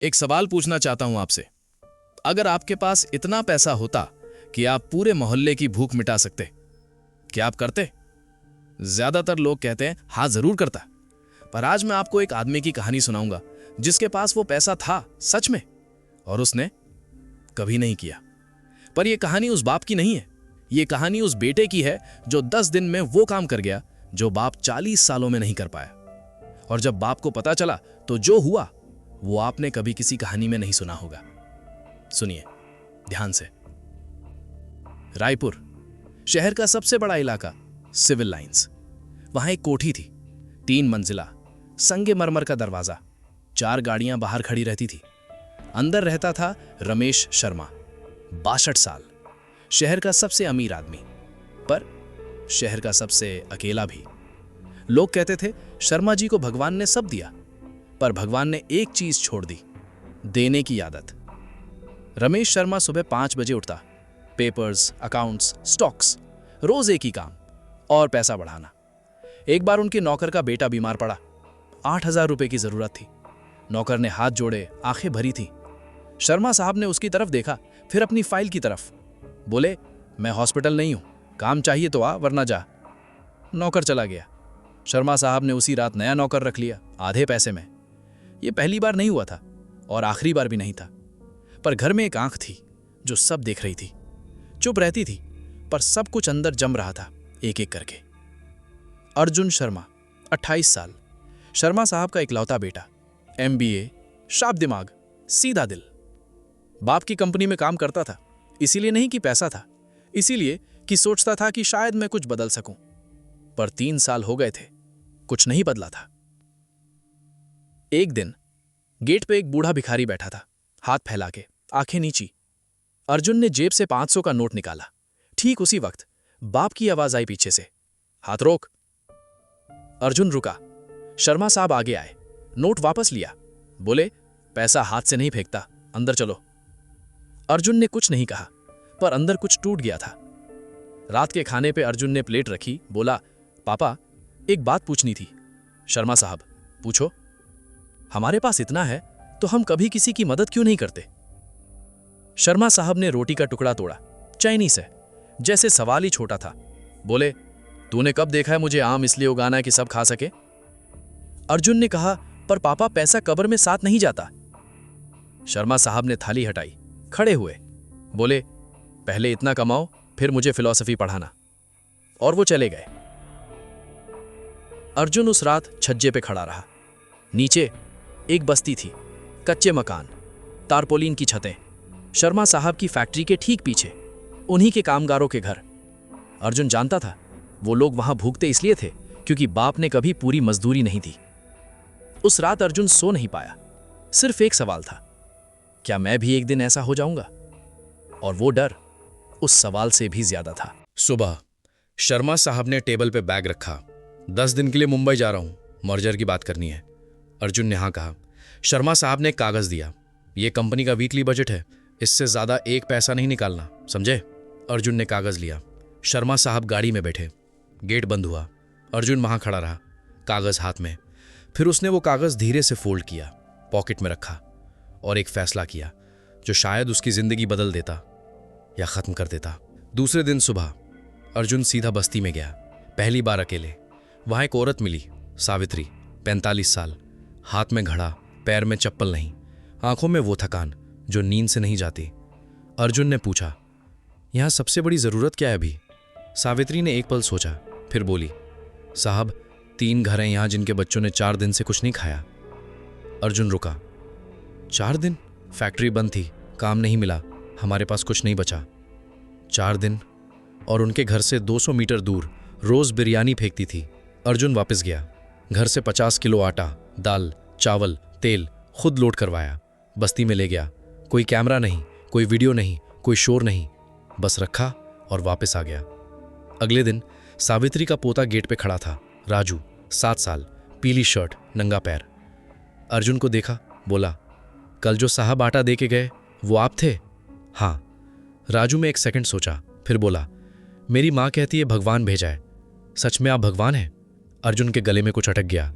एक सवाल पूछना चाहता हूं आपसे। अगर आपके पास इतना पैसा होता कि आप पूरे मोहल्ले की भूख मिटा सकते, क्या आप करते? ज्यादातर लोग कहते हैं हाँ जरूर करता। पर आज मैं आपको एक आदमी की कहानी सुनाऊंगा जिसके पास वो पैसा था सच में, और उसने कभी नहीं किया। पर यह कहानी उस बाप की नहीं है, यह कहानी उस बेटे की है जो 10 दिन में वो काम कर गया जो बाप 40 सालों में नहीं कर पाया। और जब बाप को पता चला तो जो हुआ वो आपने कभी किसी कहानी में नहीं सुना होगा। सुनिए ध्यान से। रायपुर शहर का सबसे बड़ा इलाका, सिविल लाइंस। वहां एक कोठी थी, 3 मंजिला, संगमरमर का दरवाजा, 4 गाड़ियां बाहर खड़ी रहती थी। अंदर रहता था रमेश शर्मा, 62 साल, शहर का सबसे अमीर आदमी, पर शहर का सबसे अकेला भी। लोग कहते थे शर्मा जी को भगवान ने सब दिया, पर भगवान ने एक चीज छोड़ दी, देने की आदत। रमेश शर्मा सुबह 5 बजे उठता, पेपर्स, अकाउंट्स, स्टॉक्स, रोज एक ही काम, और पैसा बढ़ाना। एक बार उनके नौकर का बेटा बीमार पड़ा, 8,000 रुपए की जरूरत थी। नौकर ने हाथ जोड़े, आंखें भरी थी। शर्मा साहब ने उसकी तरफ देखा, फिर अपनी फाइल की तरफ। बोले, मैं हॉस्पिटल नहीं हूं, काम चाहिए तो आ वरना जा। नौकर चला गया। शर्मा साहब ने उसी रात नया नौकर रख लिया, आधे पैसे में। यह पहली बार नहीं हुआ था और आखिरी बार भी नहीं था। पर घर में एक आंख थी जो सब देख रही थी, चुप रहती थी, पर सब कुछ अंदर जम रहा था एक एक करके। अर्जुन शर्मा, 28 साल, शर्मा साहब का इकलौता बेटा, MBA, शार्प दिमाग, सीधा दिल। बाप की कंपनी में काम करता था, इसीलिए नहीं कि पैसा था, इसीलिए कि सोचता था कि शायद मैं कुछ बदल सकूं। पर 3 साल हो गए थे, कुछ नहीं बदला था। एक दिन गेट पे एक बूढ़ा भिखारी बैठा था, हाथ फैला के, आंखें नीची। अर्जुन ने जेब से 500 का नोट निकाला। ठीक उसी वक्त बाप की आवाज आई पीछे से, हाथ रोक। अर्जुन रुका। शर्मा साहब आगे आए, नोट वापस लिया, बोले, पैसा हाथ से नहीं फेंकता, अंदर चलो। अर्जुन ने कुछ नहीं कहा, पर अंदर कुछ टूट गया था। रात के खाने पे अर्जुन ने प्लेट रखी, बोला, पापा एक बात पूछनी थी। शर्मा साहब, पूछो। हमारे पास इतना है तो हम कभी किसी की मदद क्यों नहीं करते? शर्मा साहब ने रोटी का टुकड़ा तोड़ा, चैनी से, जैसे सवाल ही छोटा था। बोले, तूने कब देखा है मुझे आम इसलिए उगाना है कि सब खा सके? अर्जुन ने कहा, पर पापा पैसा कब्र में साथ नहीं जाता। शर्मा साहब ने थाली हटाई, खड़े हुए, बोले, पहले इतना कमाओ फिर मुझे फिलॉसफी पढ़ाना। और वो चले गए। अर्जुन उस रात छज्जे पे खड़ा रहा। नीचे एक बस्ती थी, कच्चे मकान, तारपोलिन की छतें, शर्मा साहब की फैक्ट्री के ठीक पीछे उन्हीं के कामगारों के घर। अर्जुन जानता था वो लोग वहां भूखते इसलिए थे क्योंकि बाप ने कभी पूरी मजदूरी नहीं दी। उस रात अर्जुन सो नहीं पाया। सिर्फ एक सवाल था, क्या मैं भी एक दिन ऐसा हो जाऊंगा? और वो डर उस सवाल से भी ज्यादा था। सुबह शर्मा साहब ने टेबल पे बैग रखा। 10 दिन के लिए मुंबई जा रहा हूं, मर्जर की बात करनी है। अर्जुन ने हाँ कहा। शर्मा साहब ने कागज दिया, ये कंपनी का वीकली बजट है, इससे ज्यादा एक पैसा नहीं निकालना, समझे? अर्जुन ने कागज लिया। शर्मा साहब गाड़ी में बैठे, गेट बंद हुआ। अर्जुन वहां खड़ा रहा, कागज हाथ में। फिर उसने वो कागज धीरे से फोल्ड किया, पॉकेट में रखा और एक फैसला किया जो शायद उसकी जिंदगी बदल देता या खत्म कर देता। दूसरे दिन सुबह अर्जुन सीधा बस्ती में गया, पहली बार अकेले। वहां एक औरत मिली, सावित्री, 45 साल, हाथ में घड़ा, पैर में चप्पल नहीं, आंखों में वो थकान जो नींद से नहीं जाती। अर्जुन ने पूछा, यहां सबसे बड़ी जरूरत क्या है अभी? सावित्री ने एक पल सोचा, फिर बोली, साहब 3 घर हैं यहां जिनके बच्चों ने 4 दिन से कुछ नहीं खाया। अर्जुन रुका। 4 दिन? फैक्ट्री बंद थी, काम नहीं मिला, हमारे पास कुछ नहीं बचा। 4 दिन? और उनके घर से 200 मीटर दूर रोज बिरयानी फेंकती थी। अर्जुन वापस गया, घर से 50 किलो आटा, दाल, चावल, तेल खुद लोड करवाया, बस्ती में ले गया। कोई कैमरा नहीं, कोई वीडियो नहीं, कोई शोर नहीं, बस रखा और वापस आ गया। अगले दिन सावित्री का पोता गेट पे खड़ा था, राजू, 7 साल, पीली शर्ट, नंगा पैर। अर्जुन को देखा, बोला, कल जो साहब आटा दे के गए वो आप थे? हाँ। राजू में एक सेकंड सोचा, फिर बोला, मेरी माँ कहती है भगवान भेजा है, सच में आप भगवान हैं? अर्जुन के गले में कुछ अटक गया।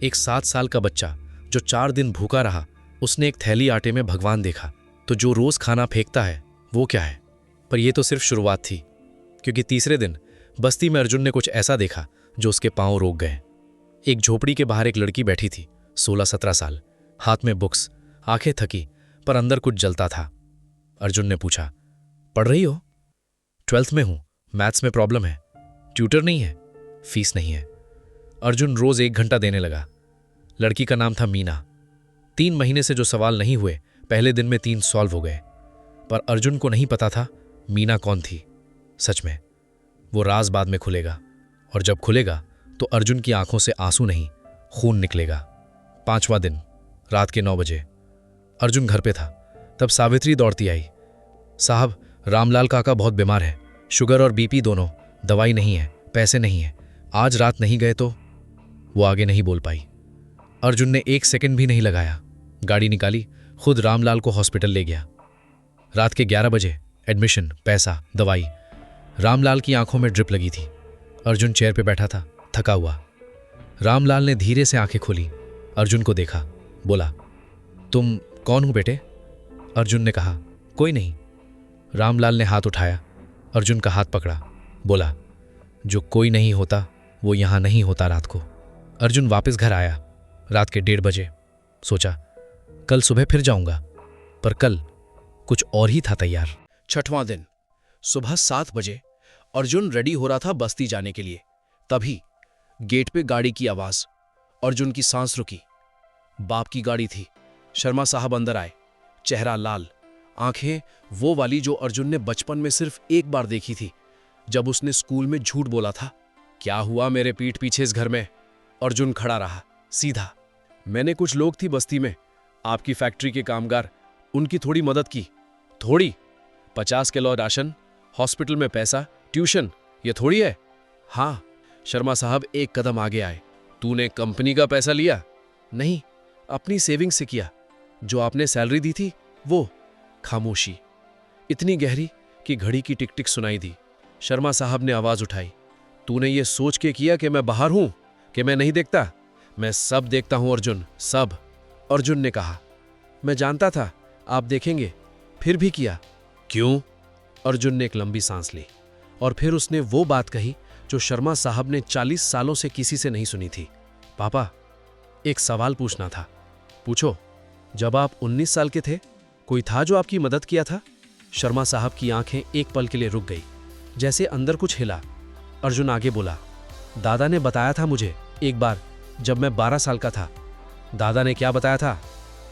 एक 7 साल का बच्चा जो 4 दिन भूखा रहा, उसने एक थैली आटे में भगवान देखा तो जो रोज खाना फेंकता है वो क्या है। पर यह तो सिर्फ शुरुआत थी, क्योंकि तीसरे दिन बस्ती में अर्जुन ने कुछ ऐसा देखा जो उसके पांव रोक गए। एक झोपड़ी के बाहर एक लड़की बैठी थी, 16-17 साल, हाथ में बुक्स, आंखें थकी पर अंदर कुछ जलता था। अर्जुन ने पूछा, पढ़ रही हो? 12th में हूं, मैथ्स में प्रॉब्लम है। ट्यूटर नहीं है, फीस नहीं है। अर्जुन रोज 1 घंटा देने लगा। लड़की का नाम था मीना। 3 महीने से जो सवाल नहीं हुए, पहले दिन में 3 सॉल्व हो गए। पर अर्जुन को नहीं पता था मीना कौन थी। सच में वो राज बाद में खुलेगा, और जब खुलेगा तो अर्जुन की आंखों से आंसू नहीं, खून निकलेगा। 5वां दिन, रात के 9 बजे अर्जुन घर पे था। तब सावित्री दौड़ती आई, साहब रामलाल काका बहुत बीमार है, शुगर और बीपी दोनों, दवाई नहीं है, पैसे नहीं है, आज रात नहीं गए तो। वो आगे नहीं बोल पाई। अर्जुन ने 1 सेकंड भी नहीं लगाया, गाड़ी निकाली, खुद रामलाल को हॉस्पिटल ले गया। रात के 11 बजे एडमिशन, पैसा, दवाई। रामलाल की आंखों में ड्रिप लगी थी। अर्जुन चेयर पे बैठा था, थका हुआ। रामलाल ने धीरे से आंखें खोली, अर्जुन को देखा, बोला, तुम कौन हो बेटे? अर्जुन ने कहा, कोई नहीं। रामलाल ने हाथ उठाया, अर्जुन का हाथ पकड़ा, बोला, जो कोई नहीं होता वो यहां नहीं होता रात को। अर्जुन वापस घर आया रात के 1:30 बजे। सोचा कल सुबह फिर जाऊंगा, पर कल कुछ और ही था तैयार। 6वां दिन, सुबह 7 बजे अर्जुन रेडी हो रहा था बस्ती जाने के लिए। तभी गेट पे गाड़ी की आवाज। अर्जुन की सांस रुकी। बाप की गाड़ी थी। शर्मा साहब अंदर आए, चेहरा लाल, आंखें वो वाली जो अर्जुन ने बचपन में सिर्फ एक बार देखी थी, जब उसने स्कूल में झूठ बोला था। क्या हुआ मेरे पीठ पीछे इस घर में? अर्जुन खड़ा रहा, सीधा। मैंने कुछ लोग थी बस्ती में, आपकी फैक्ट्री के कामगार, उनकी थोड़ी मदद की। थोड़ी? 50 किलो राशन, हॉस्पिटल में पैसा, ट्यूशन, ये थोड़ी है? हाँ। शर्मा साहब एक कदम आगे आए। तूने कंपनी का पैसा लिया? नहीं, अपनी सेविंग से किया। जो आपने सैलरी दी थी वो। खामोशी इतनी गहरी कि घड़ी की टिक टिक सुनाई दी। शर्मा साहब ने आवाज उठाई, तूने ये सोच के किया कि मैं बाहर हूं, कि मैं नहीं देखता? मैं सब देखता हूं अर्जुन, सब। अर्जुन ने कहा, मैं जानता था आप देखेंगे, फिर भी किया। क्यों? अर्जुन ने एक लंबी सांस ली और फिर उसने वो बात कही जो शर्मा साहब ने 40 सालों से किसी से नहीं सुनी थी। पापा, एक सवाल पूछना था। पूछो। जब आप 19 साल के थे, कोई था जो आपकी मदद किया था? शर्मा साहब की आंखें एक पल के लिए रुक गई, जैसे अंदर कुछ हिला। अर्जुन आगे बोला, दादा ने बताया था मुझे एक बार, जब मैं 12 साल का था। दादा ने क्या बताया था?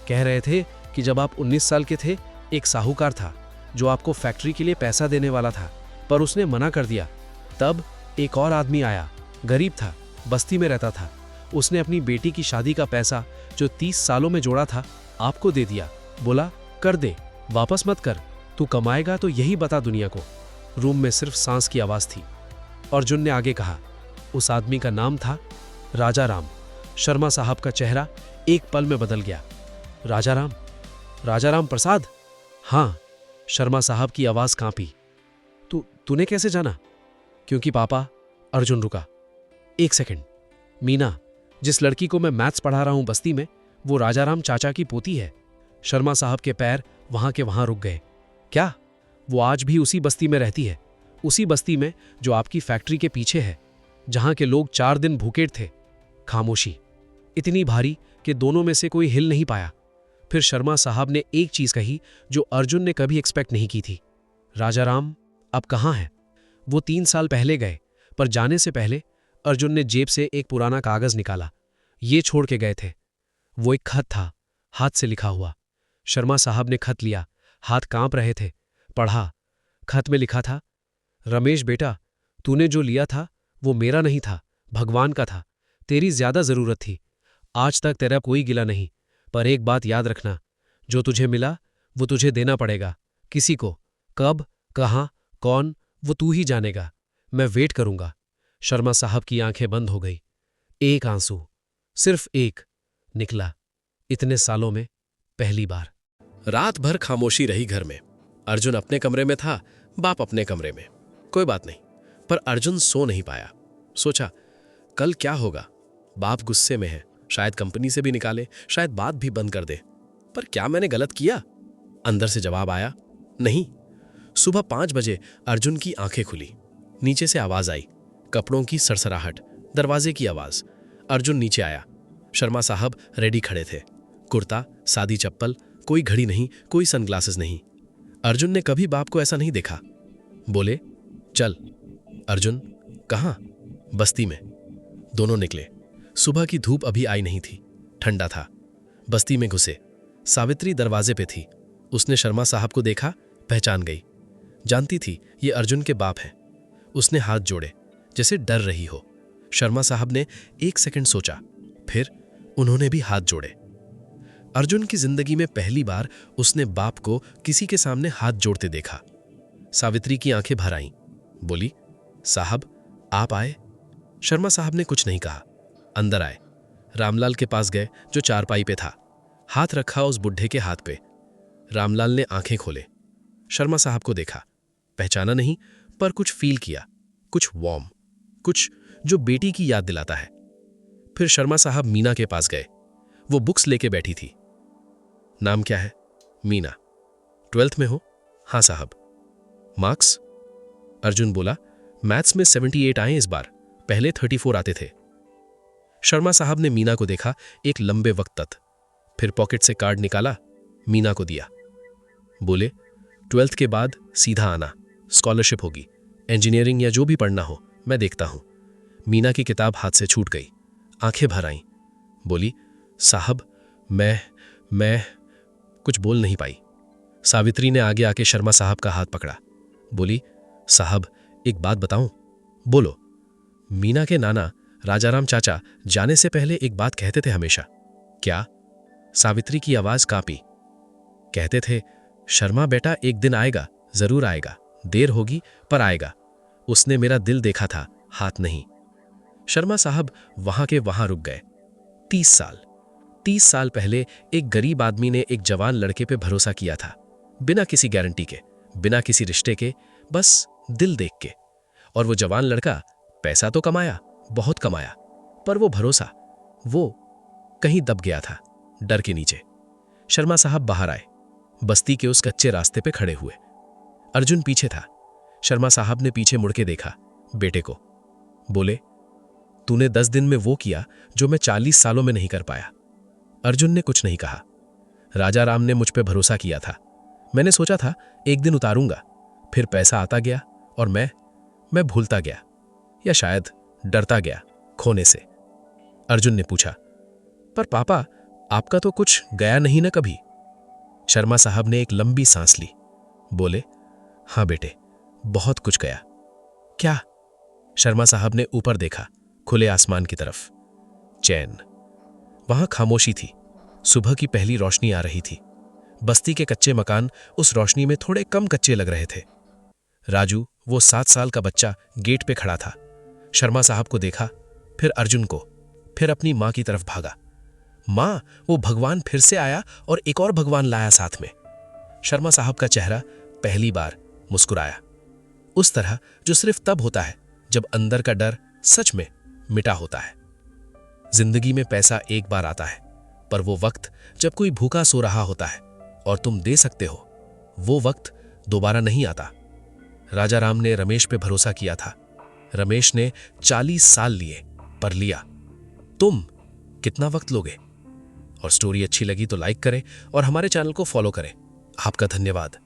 कह रहे थे कि जब आप 19 साल के थे, एक साहूकार था जो आपको फैक्ट्री के लिए पैसा देने वाला था, पर उसने मना कर दिया। तब एक और आदमी आया, गरीब था, बस्ती में रहता था। उसने अपनी बेटी की शादी का पैसा जो 30 सालों में जोड़ा था आपको दे दिया। बोला, कर दे, वापस मत कर, तू कमाएगा तो यही बता दुनिया को। रूम में सिर्फ सांस की आवाज थी। अर्जुन ने आगे कहा, उस आदमी का नाम था राजा राम। शर्मा साहब का चेहरा एक पल में बदल गया। राजा राम? राजा राम प्रसाद? हाँ। शर्मा साहब की आवाज कांपी। तूने कैसे जाना? क्योंकि पापा। अर्जुन रुका। 1 सेकंड। मीना, जिस लड़की को मैं मैथ्स पढ़ा रहा हूं बस्ती में, वो राजाराम चाचा की पोती है। शर्मा साहब के पैर वहां के वहां रुक गए। क्या? वो आज भी उसी बस्ती में रहती है, उसी बस्ती में जो आपकी फैक्ट्री के पीछे है, जहां के लोग 4 दिन भूखे थे। खामोशी इतनी भारी कि दोनों में से कोई हिल नहीं पाया। फिर शर्मा साहब ने एक चीज कही जो अर्जुन ने कभी एक्सपेक्ट नहीं की थी। राजाराम अब कहाँ है? वो 3 साल पहले गए, पर जाने से पहले अर्जुन ने जेब से एक पुराना कागज निकाला। ये छोड़ के गए थे। वो एक खत था, हाथ से लिखा हुआ। शर्मा साहब ने खत लिया, हाथ कांप रहे थे। पढ़ा। खत में लिखा था, रमेश बेटा, तूने जो लिया था वो मेरा नहीं था, भगवान का था। तेरी ज्यादा जरूरत थी। आज तक तेरा कोई गिला नहीं, पर एक बात याद रखना, जो तुझे मिला वो तुझे देना पड़ेगा। किसी को, कब, कहां, कौन, वो तू ही जानेगा। मैं वेट करूंगा। शर्मा साहब की आंखें बंद हो गई। एक आंसू, सिर्फ एक, निकला। इतने सालों में पहली बार। रात भर खामोशी रही घर में। अर्जुन अपने कमरे में था, बाप अपने कमरे में। कोई बात नहीं, पर अर्जुन सो नहीं पाया। सोचा, कल क्या होगा? बाप गुस्से में है, शायद कंपनी से भी निकाले, शायद बात भी बंद कर दे। पर क्या मैंने गलत किया? अंदर से जवाब आया, नहीं। सुबह 5 बजे अर्जुन की आंखें खुली। नीचे से आवाज आई, कपड़ों की सरसराहट, दरवाजे की आवाज। अर्जुन नीचे आया। शर्मा साहब रेडी खड़े थे। कुर्ता, सादी चप्पल, कोई घड़ी नहीं, कोई सनग्लासेस नहीं। अर्जुन ने कभी बाप को ऐसा नहीं देखा। बोले, चल। अर्जुन, कहाँ? बस्ती में। दोनों निकले। सुबह की धूप अभी आई नहीं थी, ठंडा था। बस्ती में घुसे। सावित्री दरवाजे पे थी। उसने शर्मा साहब को देखा, पहचान गई। जानती थी ये अर्जुन के बाप हैं। उसने हाथ जोड़े, जैसे डर रही हो। शर्मा साहब ने 1 सेकंड सोचा, फिर उन्होंने भी हाथ जोड़े। अर्जुन की जिंदगी में पहली बार उसने बाप को किसी के सामने हाथ जोड़ते देखा। सावित्री की आंखें भर आईं। बोली, साहब, आप आए? शर्मा साहब ने कुछ नहीं कहा। अंदर आए। रामलाल के पास गए, जो चारपाई पे था। हाथ रखा उस बुढ़े के हाथ पे। रामलाल ने आंखें खोले। शर्मा साहब को देखा। पहचाना नहीं, पर कुछ फील किया, कुछ वार्म, कुछ जो बेटी की याद दिलाता है। फिर शर्मा साहब मीना के पास गए। वो बुक्स लेके बैठी थी। नाम क्या है? मीना। 12th में हो? हाँ साहब। मार्क्स? अर्जुन बोला, मैथ्स में 78 आए इस बार, पहले 34 आते थे। शर्मा साहब ने मीना को देखा एक लंबे वक्त तक, फिर पॉकेट से कार्ड निकाला, मीना को दिया। बोले, 12th के बाद सीधा आना, स्कॉलरशिप होगी, इंजीनियरिंग या जो भी पढ़ना हो, मैं देखता हूं। मीना की किताब हाथ से छूट गई। आंखें भर आईं। बोली, साहब, मैं कुछ बोल नहीं पाई। सावित्री ने आगे आके शर्मा साहब का हाथ पकड़ा। बोली, साहब, एक बात बताऊं? बोलो। मीना के नाना राजाराम चाचा जाने से पहले एक बात कहते थे हमेशा। क्या? सावित्री की आवाज कांपी। कहते थे, शर्मा बेटा एक दिन आएगा, जरूर आएगा, देर होगी पर आएगा। उसने मेरा दिल देखा था, हाथ नहीं। शर्मा साहब वहां के वहां रुक गए। 30 साल पहले एक गरीब आदमी ने एक जवान लड़के पे भरोसा किया था, बिना किसी गारंटी के, बिना किसी रिश्ते के, बस दिल देख के। और वो जवान लड़का पैसा तो कमाया, बहुत कमाया, पर वो भरोसा, वो कहीं दब गया था, डर के नीचे। शर्मा साहब बाहर आए। बस्ती के उस कच्चे रास्ते पे खड़े हुए। अर्जुन पीछे था। शर्मा साहब ने पीछे मुड़ के देखा, बेटे को। बोले, तूने 10 दिन में वो किया जो मैं 40 सालों में नहीं कर पाया। अर्जुन ने कुछ नहीं कहा। राजा राम ने मुझ पे भरोसा किया था। मैंने सोचा था एक दिन उतारूंगा, फिर पैसा आता गया और मैं भूलता गया, या शायद डरता गया खोने से। अर्जुन ने पूछा, पर पापा, आपका तो कुछ गया नहीं ना कभी? शर्मा साहब ने एक लंबी सांस ली। बोले, हां बेटे, बहुत कुछ गया। क्या? शर्मा साहब ने ऊपर देखा, खुले आसमान की तरफ। चैन। वहां खामोशी थी। सुबह की पहली रोशनी आ रही थी। बस्ती के कच्चे मकान उस रोशनी में थोड़े कम कच्चे लग रहे थे। राजू, वो 7 साल का बच्चा, गेट पे खड़ा था। शर्मा साहब को देखा, फिर अर्जुन को, फिर अपनी मां की तरफ भागा। मां, वो भगवान फिर से आया और एक और भगवान लाया साथ में। शर्मा साहब का चेहरा पहली बार मुस्कुराया, उस तरह जो सिर्फ तब होता है जब अंदर का डर सच में मिटा होता है। जिंदगी में पैसा एक बार आता है, पर वो वक्त जब कोई भूखा सो रहा होता है और तुम दे सकते हो, वो वक्त दोबारा नहीं आता। राजा राम ने रमेश पे भरोसा किया था। रमेश ने 40 साल लिए, पर लिया। तुम कितना वक्त लोगे? और स्टोरी अच्छी लगी तो लाइक करें और हमारे चैनल को फॉलो करें। आपका धन्यवाद।